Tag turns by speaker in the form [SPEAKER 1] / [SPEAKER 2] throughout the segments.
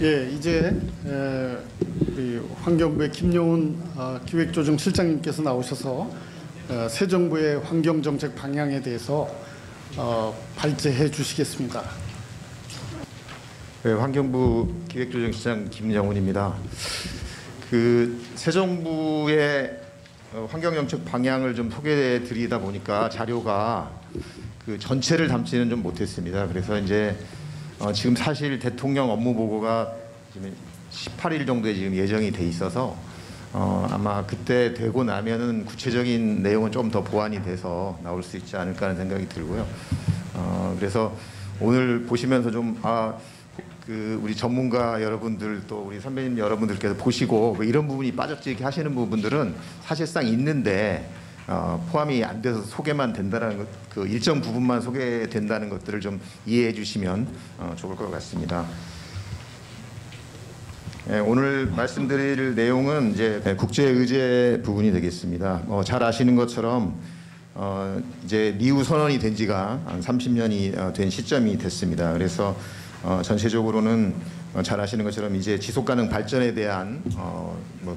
[SPEAKER 1] 예, 이제 우리 환경부의 김용훈 기획조정실장님께서 나오셔서 새 정부의 환경정책 방향에 대해서 발제해 주시겠습니다.
[SPEAKER 2] 네, 환경부 기획조정실장 김영훈입니다. 새 정부의 환경정책 방향을 좀 소개해 드리다 보니까 자료가 전체를 담지는 좀 못했습니다. 그래서 이제 지금 사실 대통령 업무 보고가 지금 18일 정도에 지금 예정이 돼 있어서 아마 그때 되고 나면은 구체적인 내용은 좀 더 보완이 돼서 나올 수 있지 않을까 하는 생각이 들고요. 그래서 오늘 보시면서 좀 우리 전문가 여러분들 또 우리 선배님 여러분들께서 보시고 이런 부분이 빠졌지 이렇게 하시는 부분들은 사실상 있는데 포함이 안 돼서 소개만 된다는 것, 일정 부분만 소개된다는 것들을 좀 이해해 주시면 좋을 것 같습니다. 오늘 말씀드릴 내용은 이제 국제 의제 부분이 되겠습니다. 잘 아시는 것처럼 이제 리우 선언이 된 지가 한 30년이 된 시점이 됐습니다. 그래서 전체적으로는 잘 아시는 것처럼 이제 지속가능 발전에 대한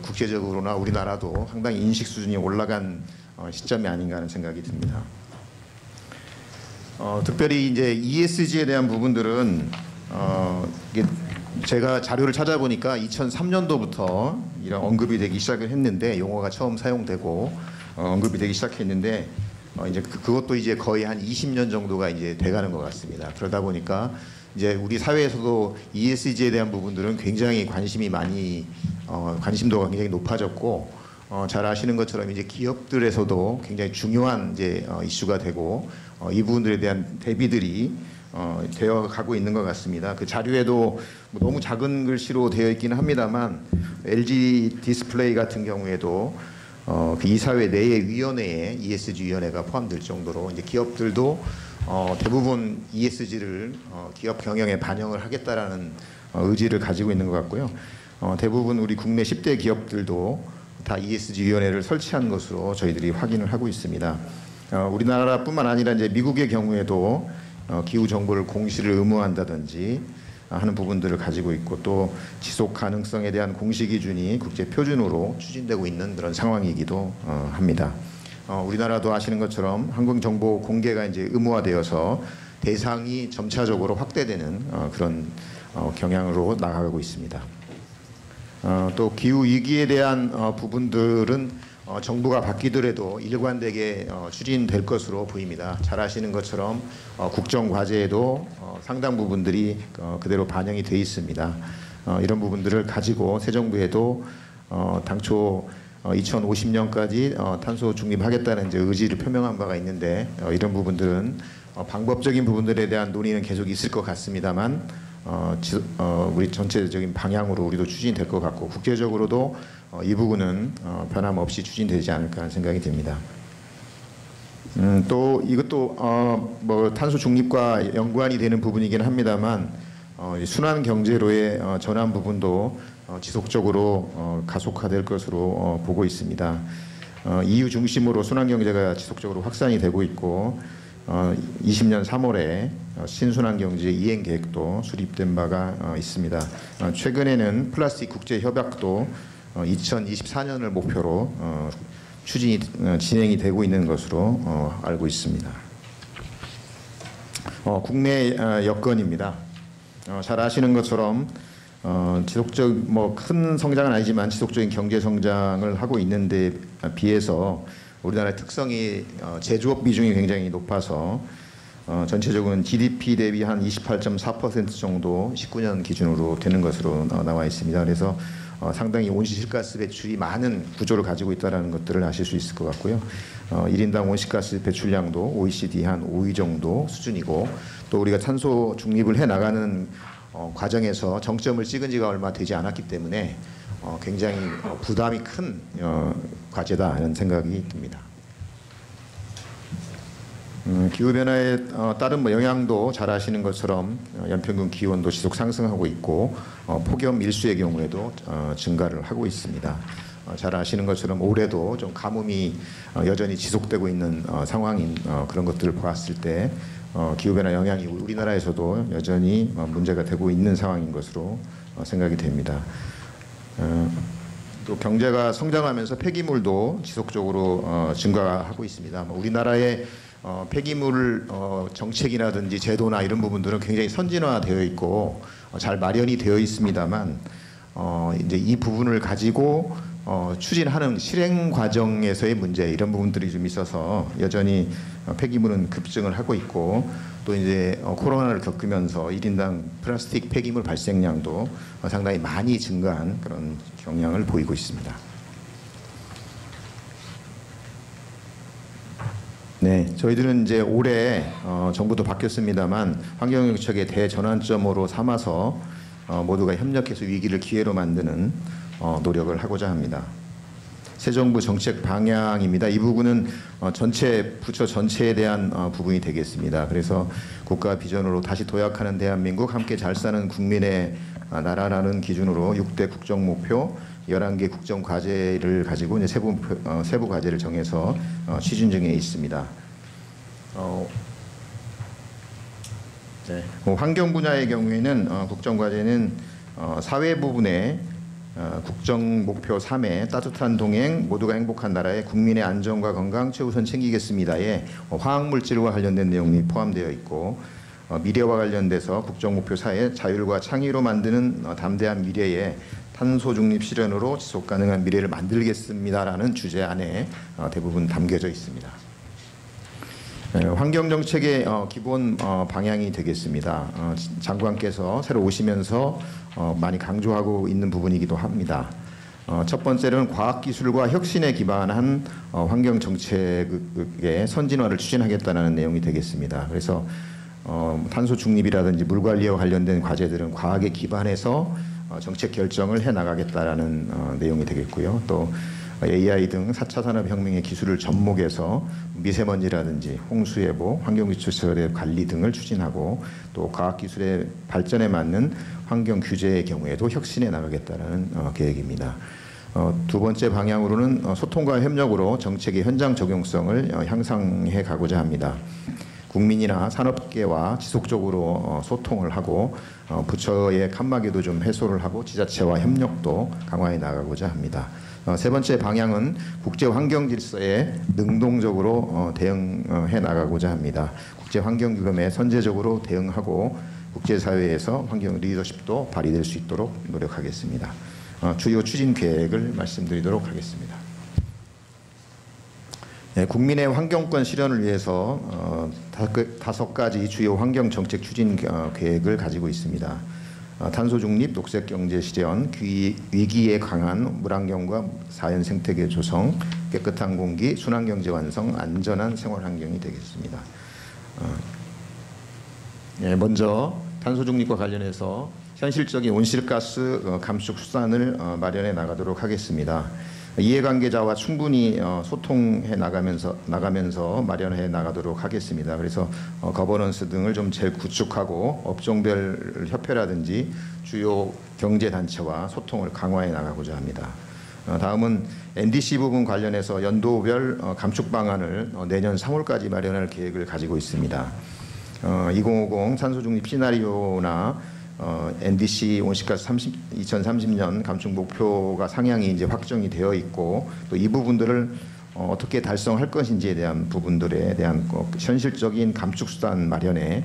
[SPEAKER 2] 국제적으로나 우리나라도 상당히 인식 수준이 올라간 시점이 아닌가 하는 생각이 듭니다. 특별히 이제 ESG에 대한 부분들은 이게 제가 자료를 찾아보니까 2003년도부터 이런 언급이 되기 시작을 했는데 용어가 처음 사용되고 언급이 되기 시작했는데 이제 그것도 이제 거의 한 20년 정도가 이제 돼가는 것 같습니다. 그러다 보니까 이제 우리 사회에서도 ESG에 대한 부분들은 굉장히 관심도가 굉장히 높아졌고 잘 아시는 것처럼 이제 기업들에서도 굉장히 중요한 이제 이슈가 되고 이 부분들에 대한 대비들이 되어 가고 있는 것 같습니다. 그 자료에도 너무 작은 글씨로 되어 있기는 합니다만 LG 디스플레이 같은 경우에도 그 이사회 내의 위원회에 ESG 위원회가 포함될 정도로 이제 기업들도 대부분 ESG를 기업 경영에 반영을 하겠다라는 의지를 가지고 있는 것 같고요. 대부분 우리 국내 10대 기업들도 다 ESG 위원회를 설치한 것으로 저희들이 확인을 하고 있습니다. 우리나라뿐만 아니라 이제 미국의 경우에도 기후 정보를 공시를 의무화한다든지 하는 부분들을 가지고 있고 또 지속 가능성에 대한 공시 기준이 국제 표준으로 추진되고 있는 그런 상황이기도 합니다. 우리나라도 아시는 것처럼 환경정보 공개가 이제 의무화되어서 대상이 점차적으로 확대되는 그런 경향으로 나아가고 있습니다. 또 기후 위기에 대한 부분들은 정부가 바뀌더라도 일관되게 추진될 것으로 보입니다. 잘 아시는 것처럼 국정과제에도 상당 부분들이 그대로 반영이 돼 있습니다. 이런 부분들을 가지고 새 정부에도 당초 2050년까지 탄소 중립하겠다는 이제 의지를 표명한 바가 있는데 이런 부분들은 방법적인 부분들에 대한 논의는 계속 있을 것 같습니다만 우리 전체적인 방향으로 우리도 추진될 것 같고 국제적으로도 이 부분은 변함없이 추진되지 않을까 하는 생각이 듭니다. 또 이것도 탄소 중립과 연관이 되는 부분이긴 합니다만 순환 경제로의 전환 부분도 지속적으로 가속화될 것으로 보고 있습니다. EU 중심으로 순환 경제가 지속적으로 확산이 되고 있고 20년 3월에 신순환 경제 이행 계획도 수립된 바가 있습니다. 최근에는 플라스틱 국제 협약도 2024년을 목표로 진행이 되고 있는 것으로 알고 있습니다. 국내 여건입니다. 잘 아시는 것처럼 큰 성장은 아니지만 지속적인 경제 성장을 하고 있는데 비해서 우리나라의 특성이 제조업 비중이 굉장히 높아서 전체적으로는 GDP 대비 한 28.4% 정도 19년 기준으로 되는 것으로 나와 있습니다. 그래서 상당히 온실가스 배출이 많은 구조를 가지고 있다는 것들을 아실 수 있을 것 같고요. 1인당 온실가스 배출량도 OECD 한 5위 정도 수준이고 또 우리가 탄소 중립을 해나가는 과정에서 정점을 찍은 지가 얼마 되지 않았기 때문에 굉장히 부담이 큰 과제다 하는 생각이 듭니다. 기후변화에 따른 영향도 잘 아시는 것처럼 연평균 기온도 지속 상승하고 있고 폭염 일수의 경우에도 증가를 하고 있습니다. 잘 아시는 것처럼 올해도 좀 가뭄이 여전히 지속되고 있는 상황인 그런 것들을 보았을 때 기후변화 영향이 우리나라에서도 여전히 문제가 되고 있는 상황인 것으로 생각이 됩니다. 또 경제가 성장하면서 폐기물도 지속적으로 증가하고 있습니다. 우리나라의 폐기물 정책이라든지 제도나 이런 부분들은 굉장히 선진화되어 있고 잘 마련이 되어 있습니다만 이제 이 부분을 가지고 추진하는 실행 과정에서의 문제 이런 부분들이 좀 있어서 여전히 폐기물은 급증을 하고 있고 또 이제 코로나를 겪으면서 1인당 플라스틱 폐기물 발생량도 상당히 많이 증가한 그런 경향을 보이고 있습니다. 네, 저희들은 이제 올해 정부도 바뀌었습니다만 환경정책의 대전환점으로 삼아서 모두가 협력해서 위기를 기회로 만드는 노력을 하고자 합니다. 새 정부 정책 방향입니다. 이 부분은 전체 부처 전체에 대한 부분이 되겠습니다. 그래서 국가 비전으로 다시 도약하는 대한민국, 함께 잘 사는 국민의 나라라는 기준으로 6대 국정 목표 11개 국정 과제를 가지고 이제 세부 과제를 정해서 추진 중에 있습니다. 네. 환경 분야의 경우에는 국정 과제는 사회 부분에 국정 목표 3에 따뜻한 동행, 모두가 행복한 나라에 국민의 안전과 건강 최우선 챙기겠습니다에 화학물질과 관련된 내용이 포함되어 있고 미래와 관련돼서 국정 목표 4에 자율과 창의로 만드는 담대한 미래에 탄소 중립 실현으로 지속 가능한 미래를 만들겠습니다라는 주제 안에 대부분 담겨져 있습니다. 환경 정책의 기본 방향이 되겠습니다. 장관께서 새로 오시면서 많이 강조하고 있는 부분이기도 합니다. 첫 번째는 과학기술과 혁신에 기반한 환경 정책의 선진화를 추진하겠다는 내용이 되겠습니다. 그래서 탄소 중립이라든지 물 관리와 관련된 과제들은 과학에 기반해서 정책 결정을 해 나가겠다라는 내용이 되겠고요. 또 AI 등 4차 산업혁명의 기술을 접목해서 미세먼지라든지 홍수예보, 환경기초시설의 관리 등을 추진하고 또 과학기술의 발전에 맞는 환경 규제의 경우에도 혁신해 나가겠다는 계획입니다. 두 번째 방향으로는 소통과 협력으로 정책의 현장 적용성을 향상해 가고자 합니다. 국민이나 산업계와 지속적으로 소통을 하고 부처의 칸막이도 좀 해소를 하고 지자체와 협력도 강화해 나가고자 합니다. 세 번째 방향은 국제 환경 질서에 능동적으로 대응해 나가고자 합니다. 국제 환경 규범에 선제적으로 대응하고 국제사회에서 환경 리더십도 발휘될 수 있도록 노력하겠습니다. 주요 추진 계획을 말씀드리도록 하겠습니다. 네, 국민의 환경권 실현을 위해서 5가지 주요 환경 정책 추진 계획을 가지고 있습니다. 탄소 중립, 녹색 경제 실현, 위기에 강한 물환경과 자연 생태계 조성, 깨끗한 공기, 순환 경제 완성, 안전한 생활 환경이 되겠습니다. 네, 먼저 탄소 중립과 관련해서 현실적인 온실가스 감축 수단을 마련해 나가도록 하겠습니다. 이해관계자와 충분히 소통해 나가면서 마련해 나가도록 하겠습니다. 그래서 거버넌스 등을 좀 재구축하고 업종별 협회라든지 주요 경제단체와 소통을 강화해 나가고자 합니다. 다음은 NDC 부분 관련해서 연도별 감축 방안을 내년 3월까지 마련할 계획을 가지고 있습니다. 2050 탄소중립 시나리오나 NDC 온실가스 2030년 감축 목표가 상향이 이제 확정이 되어 있고 또 이 부분들을 어떻게 달성할 것인지에 대한 부분들에 대한 현실적인 감축 수단 마련에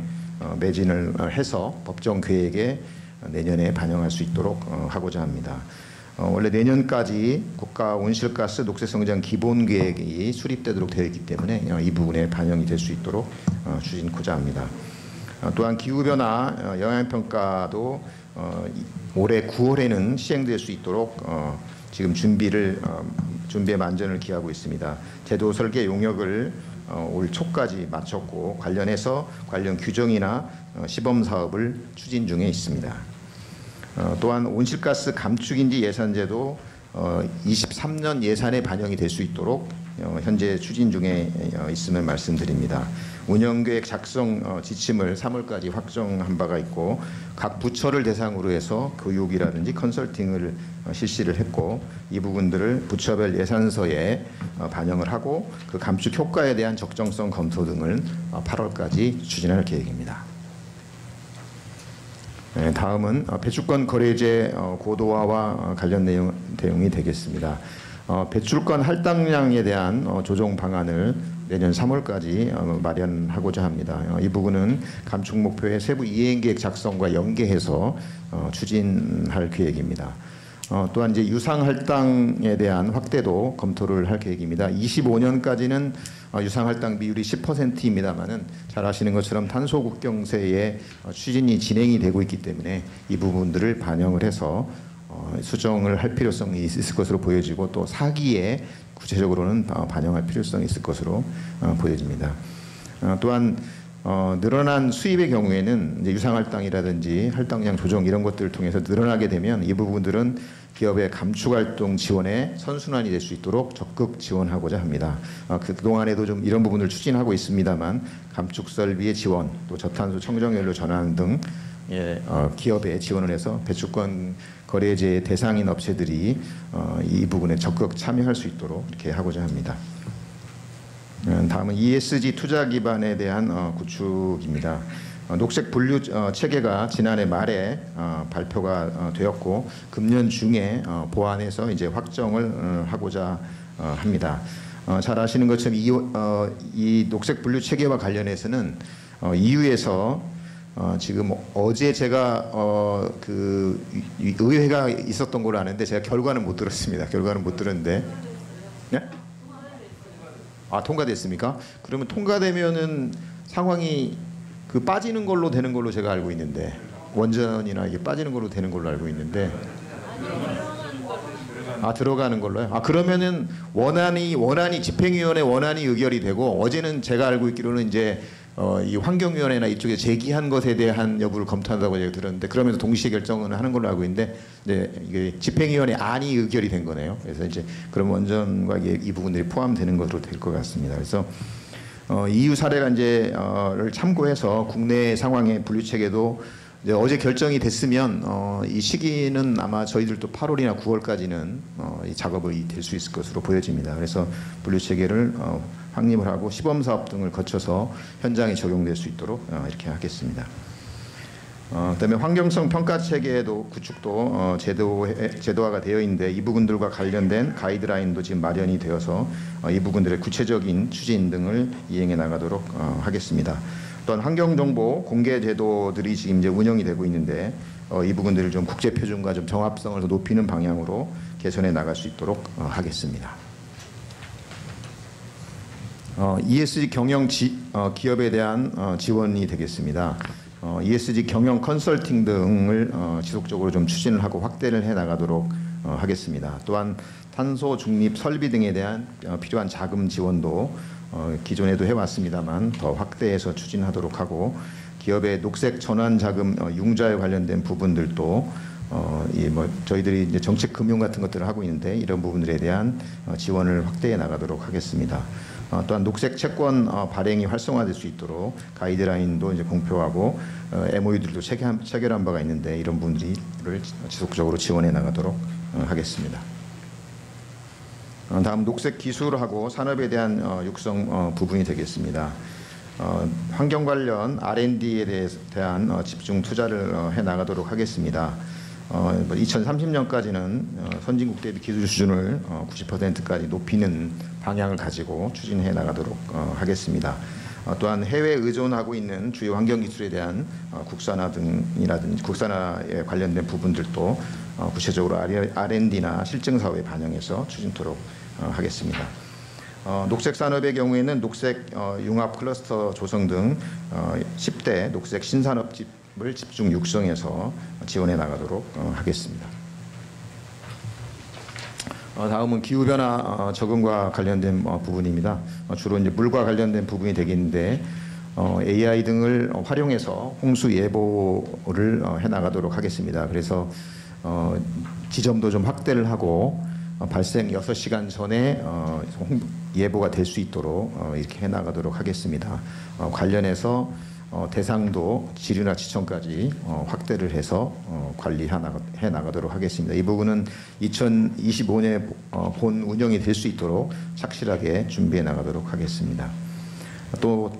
[SPEAKER 2] 매진을 해서 법정 계획에 내년에 반영할 수 있도록 하고자 합니다. 원래 내년까지 국가 온실가스 녹색성장 기본계획이 수립되도록 되어 있기 때문에 이 부분에 반영이 될 수 있도록 추진하고자 합니다. 또한 기후변화 영향평가도 올해 9월에는 시행될 수 있도록 지금 준비에 만전을 기하고 있습니다. 제도 설계 용역을 올 초까지 마쳤고 관련해서 관련 규정이나 시범 사업을 추진 중에 있습니다. 또한 온실가스 감축인지 예산제도 23년 예산에 반영이 될 수 있도록 현재 추진 중에 있음을 말씀드립니다. 운영계획 작성 지침을 3월까지 확정한 바가 있고 각 부처를 대상으로 해서 교육이라든지 컨설팅을 실시를 했고 이 부분들을 부처별 예산서에 반영을 하고 그 감축 효과에 대한 적정성 검토 등을 8월까지 추진할 계획입니다. 다음은 배출권 거래제 고도화와 관련 내용이 되겠습니다. 배출권 할당량에 대한 조정 방안을 내년 3월까지 마련하고자 합니다. 이 부분은 감축 목표의 세부 이행 계획 작성과 연계해서 추진할 계획입니다. 또한 이제 유상 할당에 대한 확대도 검토를 할 계획입니다. 25년까지는 유상 할당 비율이 10%입니다만은 잘 아시는 것처럼 탄소 국경세의 추진이 진행이 되고 있기 때문에 이 부분들을 반영을 해서 수정을 할 필요성이 있을 것으로 보여지고 또 사기에 구체적으로는 반영할 필요성이 있을 것으로 보여집니다. 또한 늘어난 수입의 경우에는 이제 유상할당이라든지 할당량 조정 이런 것들을 통해서 늘어나게 되면 이 부분들은 기업의 감축활동 지원에 선순환이 될 수 있도록 적극 지원하고자 합니다. 그동안에도 좀 이런 부분을 추진하고 있습니다만 감축설비의 지원, 또 저탄소 청정연료 전환 등 기업에 지원을 해서 배출권 거래제의 대상인 업체들이 이 부분에 적극 참여할 수 있도록 이렇게 하고자 합니다. 다음은 ESG 투자 기반에 대한 구축입니다. 녹색 분류 체계가 지난해 말에 발표가 되었고 금년 중에 보완해서 이제 확정을 하고자 합니다. 잘 아시는 것처럼 이 녹색 분류 체계와 관련해서는 EU에서 지금 어제 제가 그 의회가 있었던 걸로 아는데 제가 결과는 못 들었습니다. 결과는 못 들었는데, 네? 통과됐습니까? 그러면 통과되면은 상황이 그 빠지는 걸로 되는 걸로 제가 알고 있는데 원전이나 이게 빠지는 걸로 되는 걸로 알고 있는데 들어가는 걸로요? 그러면은 원안이 집행위원회 원안이 의결이 되고 어제는 제가 알고 있기로는 이제 이 환경위원회나 이쪽에 제기한 것에 대한 여부를 검토한다고 제가 들었는데 그러면서 동시에 결정은 하는 걸로 알고 있는데 이게 집행위원회 안이 의결이 된 거네요. 그래서 이제 그럼 원전과 이 부분들이 포함되는 것으로 될 것 같습니다. 그래서 EU 사례가 이제를 참고해서 국내 상황의 분류 체계도 이제 어제 결정이 됐으면 이 시기는 아마 저희들도 8월이나 9월까지는 이 작업이 될 수 있을 것으로 보여집니다. 그래서 분류 체계를 확립을 하고 시범 사업 등을 거쳐서 현장에 적용될 수 있도록 이렇게 하겠습니다. 그다음에 환경성 평가 체계도 구축도 제도화가 되어 있는데 이 부분들과 관련된 가이드라인도 지금 마련이 되어서 이 부분들의 구체적인 추진 등을 이행해 나가도록 하겠습니다. 또한 환경정보 공개 제도들이 지금 이제 운영이 되고 있는데 이 부분들을 좀 국제 표준과 좀 정합성을 더 높이는 방향으로 개선해 나갈 수 있도록 하겠습니다. ESG 경영 기업에 대한 지원이 되겠습니다. ESG 경영 컨설팅 등을 지속적으로 좀 추진을 하고 확대를 해 나가도록 하겠습니다. 또한 탄소 중립 설비 등에 대한 필요한 자금 지원도 기존에도 해왔습니다만 더 확대해서 추진하도록 하고 기업의 녹색 전환 자금 융자에 관련된 부분들도 저희들이 이제 정책 금융 같은 것들을 하고 있는데 이런 부분들에 대한 지원을 확대해 나가도록 하겠습니다. 또한 녹색 채권 발행이 활성화될 수 있도록 가이드라인도 이제 공표하고 MOU들도 체결한 바가 있는데 이런 분들을 지속적으로 지원해 나가도록 하겠습니다. 다음 녹색 기술하고 산업에 대한 육성 부분이 되겠습니다. 환경 관련 R&D에 대한 집중 투자를 해 나가도록 하겠습니다. 2030년까지는 선진국 대비 기술 수준을 90%까지 높이는 방향을 가지고 추진해 나가도록 하겠습니다. 또한 해외 의존하고 있는 주요 환경 기술에 대한 국산화 등이라든지 국산화에 관련된 부분들도 구체적으로 R&D나 실증 사업에 반영해서 추진토록 하겠습니다. 녹색 산업의 경우에는 녹색 융합 클러스터 조성 등 10대 녹색 신산업집을 집중 육성해서 지원해 나가도록 하겠습니다. 다음은 기후변화 적응과 관련된 부분입니다. 주로 이제 물과 관련된 부분이 되겠는데 AI 등을 활용해서 홍수 예보를 해 나가도록 하겠습니다. 그래서 지점도 좀 확대를 하고 발생 6시간 전에 예보가 될 수 있도록 이렇게 해 나가도록 하겠습니다. 관련해서 대상도 지류나 지청까지 확대를 해서 관리해 나가도록 하겠습니다. 이 부분은 2025년에 본 운영이 될 수 있도록 착실하게 준비해 나가도록 하겠습니다. 또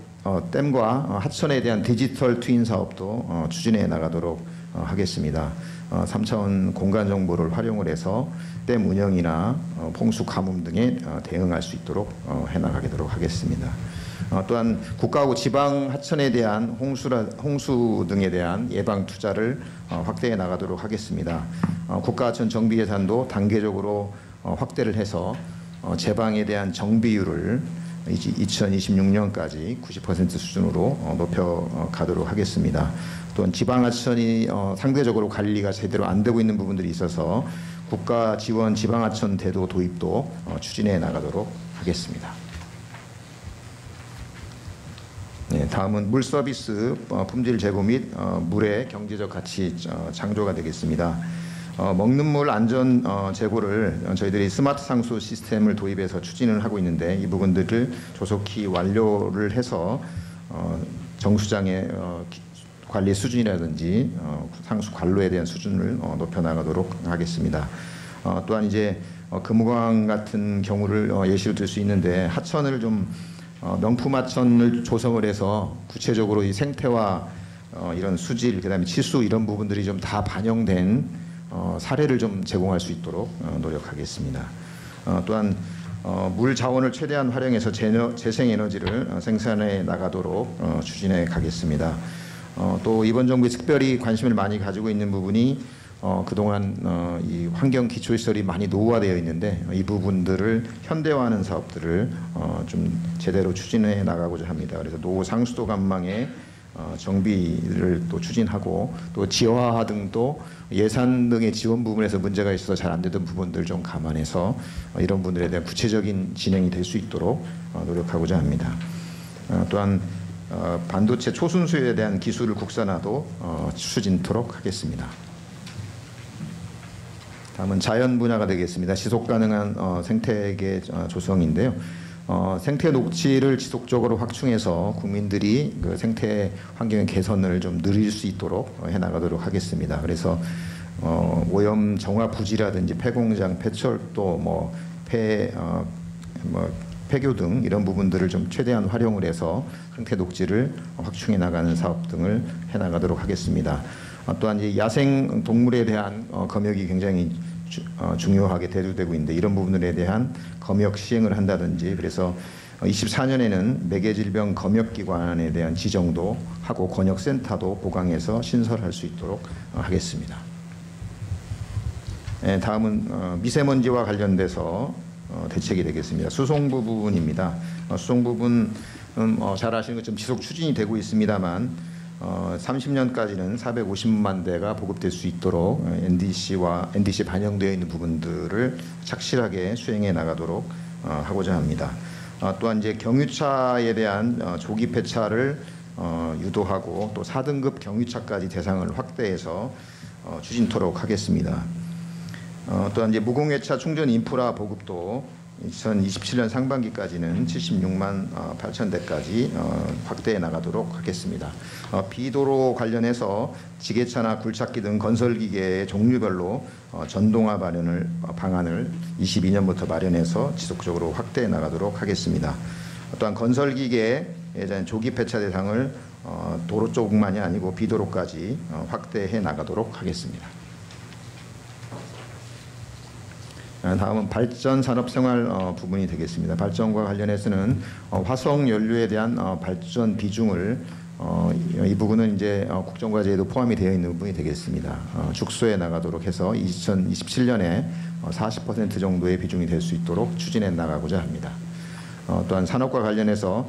[SPEAKER 2] 댐과 하천에 대한 디지털 트윈 사업도 추진해 나가도록 하겠습니다. 3차원 공간 정보를 활용을 해서 댐 운영이나 홍수 가뭄 등에 대응할 수 있도록 해나가도록 하겠습니다. 또한 국가하고 지방 하천에 대한 홍수 등에 대한 예방 투자를 확대해 나가도록 하겠습니다. 국가 하천 정비 예산도 단계적으로 확대를 해서 제방에 대한 정비율을 2026년까지 90% 수준으로 높여 가도록 하겠습니다. 또한 지방 하천이 상대적으로 관리가 제대로 안 되고 있는 부분들이 있어서 국가 지원 지방 하천 제도 도입도 추진해 나가도록 하겠습니다. 네, 다음은 물 서비스 품질 제고 및 물의 경제적 가치 창조가 되겠습니다. 먹는 물 안전 제고를 저희들이 스마트 상수 시스템을 도입해서 추진을 하고 있는데 이 부분들을 조속히 완료를 해서 정수장의 관리 수준이라든지 상수 관로에 대한 수준을 높여 나가도록 하겠습니다. 또한 이제 금호강 같은 경우를 예시로 들 수 있는데 하천을 좀 명품 하천을 조성을 해서 구체적으로 이 생태와 이런 수질 그다음에 치수 이런 부분들이 좀 다 반영된 사례를 좀 제공할 수 있도록 노력하겠습니다. 또한 물 자원을 최대한 활용해서 재생 에너지를 생산해 나가도록 추진해 가겠습니다. 또 이번 정부에 특별히 관심을 많이 가지고 있는 부분이 그동안 이 환경 기초시설이 많이 노후화되어 있는데 이 부분들을 현대화하는 사업들을 좀 제대로 추진해 나가고자 합니다. 그래서 노후 상수도 관망의 정비를 또 추진하고 또 지하화 등도 예산 등의 지원 부분에서 문제가 있어서 잘 안 되던 부분들 좀 감안해서 이런 분들에 대한 구체적인 진행이 될 수 있도록 노력하고자 합니다. 또한 반도체 초순수에 대한 기술을 국산화도 추진토록 하겠습니다. 다음은 자연 분야가 되겠습니다. 지속 가능한 생태계 조성인데요. 생태 녹지를 지속적으로 확충해서 국민들이 그 생태 환경의 개선을 좀 누릴 수 있도록 해나가도록 하겠습니다. 그래서 오염 정화 부지라든지 폐공장, 폐철도, 폐교 등 이런 부분들을 좀 최대한 활용을 해서 생태 녹지를 확충해 나가는 사업 등을 해나가도록 하겠습니다. 또한 이제 야생 동물에 대한 검역이 굉장히 중요하게 대두되고 있는데 이런 부분들에 대한 검역 시행을 한다든지 그래서 24년에는 매개질병 검역기관에 대한 지정도 하고 권역센터도 보강해서 신설할 수 있도록 하겠습니다. 네, 다음은 미세먼지와 관련돼서 대책이 되겠습니다. 수송 부분입니다. 수송 부분은 잘 아시는 것처럼 지속 추진이 되고 있습니다만 30년까지는 450만 대가 보급될 수 있도록 NDC 반영되어 있는 부분들을 착실하게 수행해 나가도록 하고자 합니다. 또한 이제 경유차에 대한 조기 폐차를 유도하고 또 4등급 경유차까지 대상을 확대해서 추진토록 하겠습니다. 또한 이제 무공해차 충전 인프라 보급도 2027년 상반기까지는 76만 8천 대까지 확대해 나가도록 하겠습니다. 비도로 관련해서 지게차나 굴착기 등 건설기계의 종류별로 전동화 방안을 22년부터 마련해서 지속적으로 확대해 나가도록 하겠습니다. 또한 건설기계에 대한 조기 폐차 대상을 도로 쪽만이 아니고 비도로까지 확대해 나가도록 하겠습니다. 다음은 발전 산업 생활 부분이 되겠습니다. 발전과 관련해서는 화석 연료에 대한 발전 비중을 이 부분은 이제 국정과제에도 포함이 되어 있는 부분이 되겠습니다. 축소해 나가도록 해서 2027년에 40% 정도의 비중이 될 수 있도록 추진해 나가고자 합니다. 또한 산업과 관련해서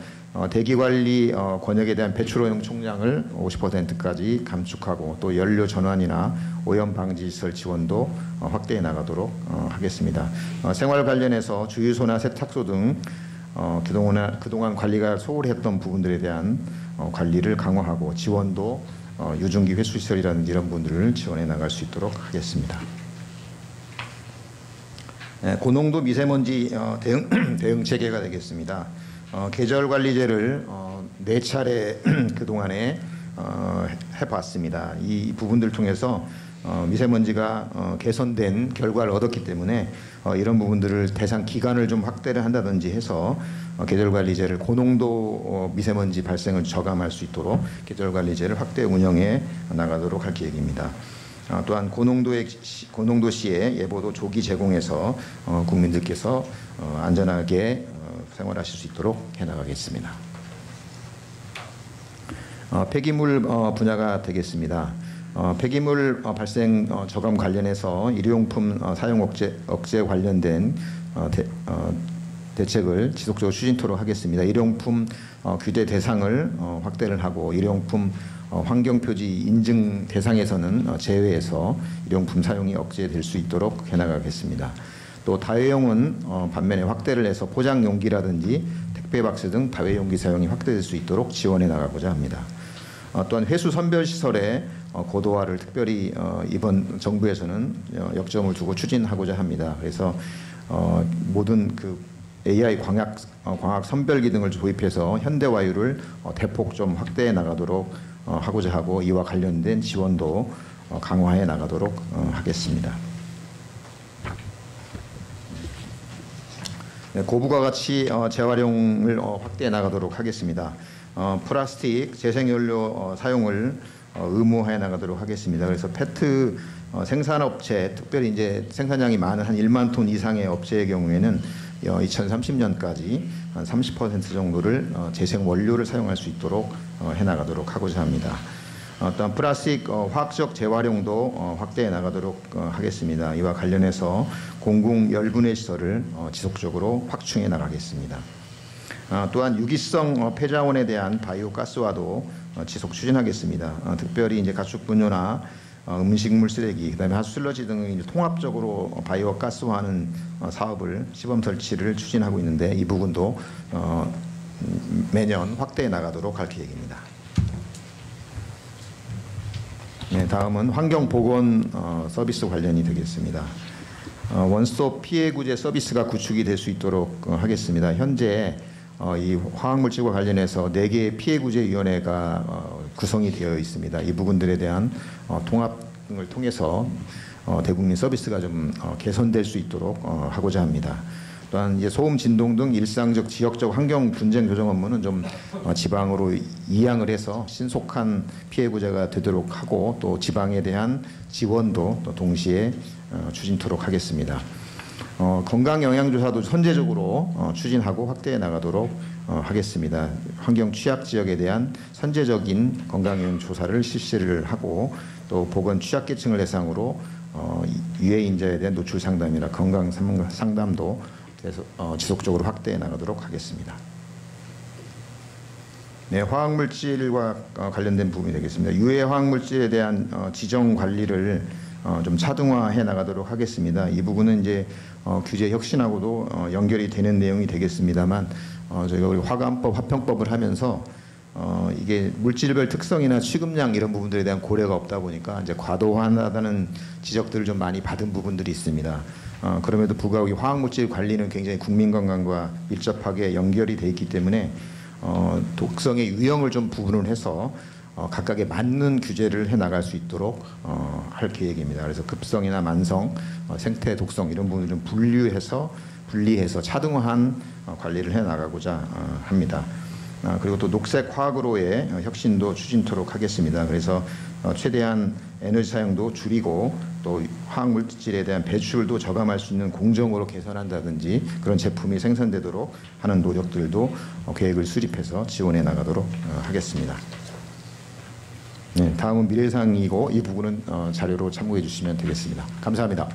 [SPEAKER 2] 대기관리 권역에 대한 배출오염 총량을 50%까지 감축하고 또 연료 전환이나 오염 방지 시설 지원도 확대해 나가도록 하겠습니다. 생활 관련해서 주유소나 세탁소 등 그동안 관리가 소홀했던 부분들에 대한 관리를 강화하고 지원도 유증기 회수 시설이라든지 이런 부분들을 지원해 나갈 수 있도록 하겠습니다. 고농도 미세먼지 대응 체계가 되겠습니다. 계절관리제를 4차례 그동안에 해봤습니다. 이 부분들 통해서 미세먼지가 개선된 결과를 얻었기 때문에 이런 부분들을 대상 기간을 좀 확대를 한다든지 해서 계절관리제를 고농도 미세먼지 발생을 저감할 수 있도록 계절관리제를 확대 운영해 나가도록 할 계획입니다. 또한 고농도 시에 예보도 조기 제공해서 국민들께서 안전하게 생활하실 수 있도록 해나가겠습니다. 폐기물 분야가 되겠습니다. 폐기물 발생 저감 관련해서 일회용품 사용 억제 관련된 대책을 지속적으로 추진토록 하겠습니다. 일회용품 규제 대상을 확대를 하고 일회용품 환경표지 인증 대상에서는 제외해서 일회용품 사용이 억제될 수 있도록 해나가겠습니다. 또 다회용은 반면에 확대를 해서 포장 용기라든지 택배 박스 등 다회용기 사용이 확대될 수 있도록 지원해 나가고자 합니다. 또한 회수 선별 시설의 고도화를 특별히 이번 정부에서는 역점을 두고 추진하고자 합니다. 그래서 모든 그 AI 광학 선별기 등을 도입해서 현대와유를 대폭 좀 확대해 나가도록 하고자 하고 이와 관련된 지원도 강화해 나가도록 하겠습니다. 네, 고부가 가치 재활용을 확대해 나가도록 하겠습니다. 플라스틱 재생연료 사용을 의무화해 나가도록 하겠습니다. 그래서 페트 생산업체, 특별히 이제 생산량이 많은 한 1만 톤 이상의 업체의 경우에는 2030년까지 한 30% 정도를 재생 원료를 사용할 수 있도록 해 나가도록 하고자 합니다. 또한 플라스틱 화학적 재활용도 확대해 나가도록 하겠습니다. 이와 관련해서 공공 열분해 시설을 지속적으로 확충해 나가겠습니다. 또한 유기성 폐자원에 대한 바이오 가스화도 지속 추진하겠습니다. 특별히 이제 가축 분뇨나 음식물 쓰레기, 그다음에 하수 슬러지 등을 통합적으로 바이오 가스화하는 사업을 시범 설치를 추진하고 있는데 이 부분도 매년 확대해 나가도록 할 계획입니다. 네, 다음은 환경보건 서비스 관련이 되겠습니다. 원스톱 피해 구제 서비스가 구축이 될 수 있도록 하겠습니다. 현재 이 화학물질과 관련해서 4개의 피해구제위원회가 구성이 되어 있습니다. 이 부분들에 대한 통합 등을 통해서 대국민 서비스가 좀 개선될 수 있도록 하고자 합니다. 또한 이제 소음, 진동 등 일상적, 지역적 환경 분쟁 조정 업무는 좀 지방으로 이양을 해서 신속한 피해구제가 되도록 하고 또 지방에 대한 지원도 또 동시에 추진토록 하겠습니다. 건강 영향조사도 선제적으로 추진하고 확대해 나가도록 하겠습니다. 환경 취약 지역에 대한 선제적인 건강 영향 조사를 실시를 하고 또 보건 취약계층을 대상으로 유해 인자에 대한 노출 상담이나 건강 상담도 지속적으로 확대해 나가도록 하겠습니다. 네, 화학물질과 관련된 부분이 되겠습니다. 유해 화학물질에 대한 지정 관리를 좀 차등화해 나가도록 하겠습니다. 이 부분은 이제 규제 혁신하고도 연결이 되는 내용이 되겠습니다만 저희가 우리 화관법, 화평법을 하면서 이게 물질별 특성이나 취급량 이런 부분들에 대한 고려가 없다 보니까 이제 과도하다는 지적들을 좀 많이 받은 부분들이 있습니다. 그럼에도 불구하고 이 화학물질 관리는 굉장히 국민 건강과 밀접하게 연결이 돼 있기 때문에 독성의 유형을 좀 구분을 해서 각각에 맞는 규제를 해 나갈 수 있도록 할 계획입니다. 그래서 급성이나 만성, 생태 독성 이런 부분을 좀 분리해서 차등화한 관리를 해 나가고자 합니다. 그리고 또 녹색 화학으로의 혁신도 추진토록 하겠습니다. 그래서 최대한 에너지 사용도 줄이고 또 화학물질에 대한 배출도 저감할 수 있는 공정으로 개선한다든지 그런 제품이 생산되도록 하는 노력들도 계획을 수립해서 지원해 나가도록 하겠습니다. 네, 다음은 미래상이고 이 부분은 자료로 참고해 주시면 되겠습니다. 감사합니다.